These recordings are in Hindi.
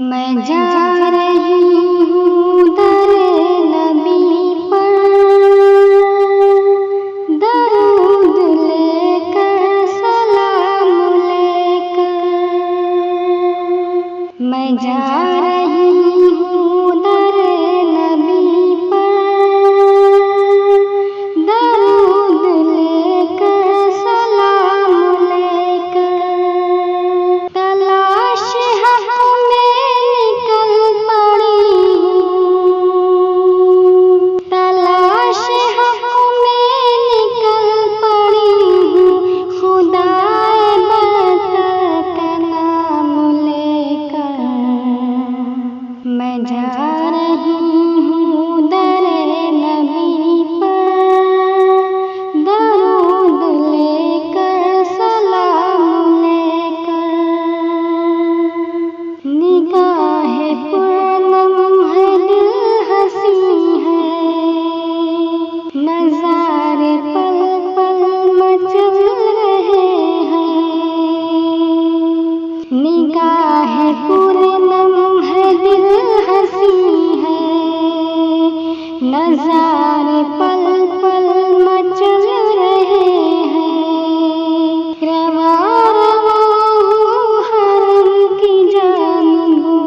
मैं जा रही हूँ दर नबी पर, दरूद लेकर सलाम लेकर। मैं जा रही हूँ दर नबी पर, दरूद लेकर सलाम लेकर। तलाश हक में निकल पड़ी हूँ, तलाश हक में निकल पड़ी हूँ, खुदाए बरतर का नाम लेकर। मैं जा रही हूँ दर नबी पर, दरूद लेकर सलाम लेकर। निगाहे पूनम है, दिल हंसी है, नज़ारे पल पल मचल रहे हैं। निगाहे पूनम है, दिल हंसी है, नज़ारे पल पल मचल रहे हैं। रवा रवा हूँ हरम की जानिबो,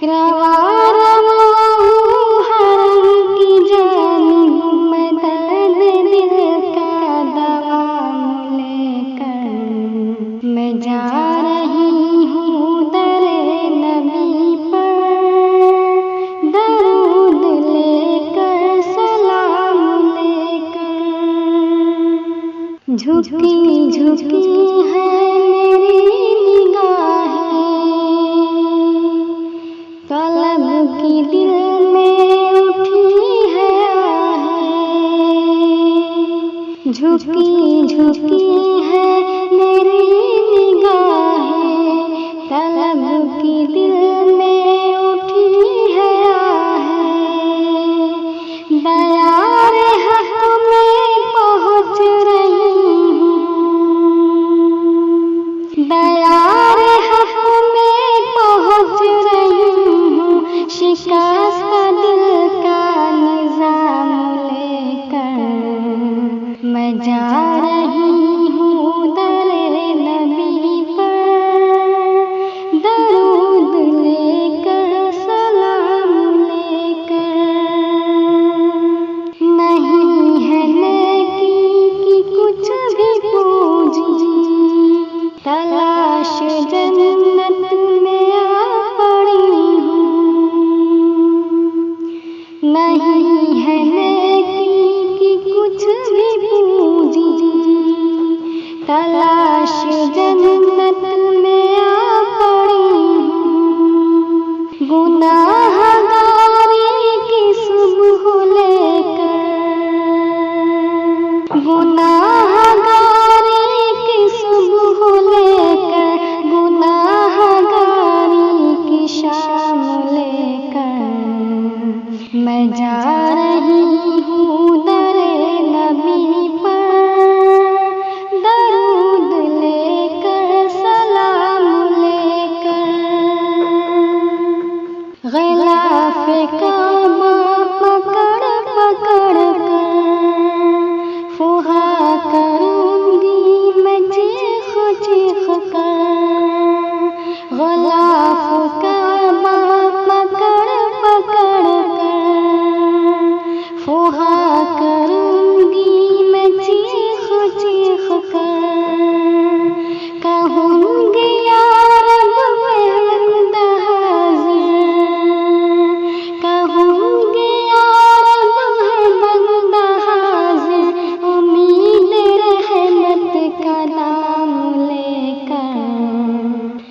रवा रवा हूँ हरम की जानिबो। मैं दर्द दिल का दवाम लेकर। मैं जा रही हूँ दर नबी पर, दरूद लेकर सलाम लेकर। झुकी झुकी है मेरी निगाहें, तलब की दिल में उठी है आहें। झुकी झुकी है मेरी निगाहें, तलब की दिल में उठी है आहें। दयार हक में पहुँच रही हूँ, दयार हक में पहुँच रही हूँ, शिकस्त दिल का निज़ाम लेकर। मैं जा रही हूँ दर नबी पर, दरूद लेकर सलाम लेकर। नहीं है नेकी की कुछ भी पूंजी, तलाश जन्नत में आ पड़ी हूँ। नहीं है नेकी की कुछ भी पूंजी, तलाश जन्नत में आ पड़ी हूँ। गुनाहगारी की सुबह लेकर, गुनाहगारी की सुबह लेकर, गुनाहगारी की शाम लेकर। मैं जा रही हूँ दर नबी पर, दरूद लेकर सलाम लेकर। ग़िलाफ़े काबा पकड़ पकड़ कर, फुहा करूँगी मैं चीख चीख कर। ग़िलाफ़े काबा पकड़ पकड़ कर, फुहा करूँगी मैं चीख चीख कर। कहूँगी या रब मैं बंदा हाज़िर, कहूँगी या रब है बंदा हाज़िर। उम्मीद रहमत का नाम लेकर।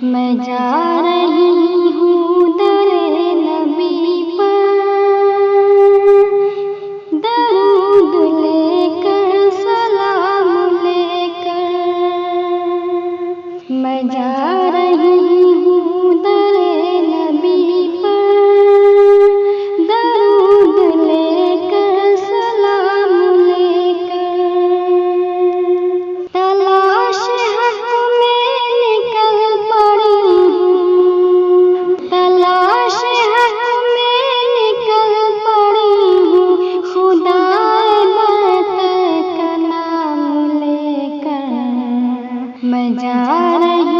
मैं जा रही हूँ दर नबी पर, दरूद लेकर सलाम लेकर। मैं जा रही हूँ दर नबी पर, दरूद लेकर सलाम लेकर। तलाश हक में निकल पड़ी हूँ, मैं जा रही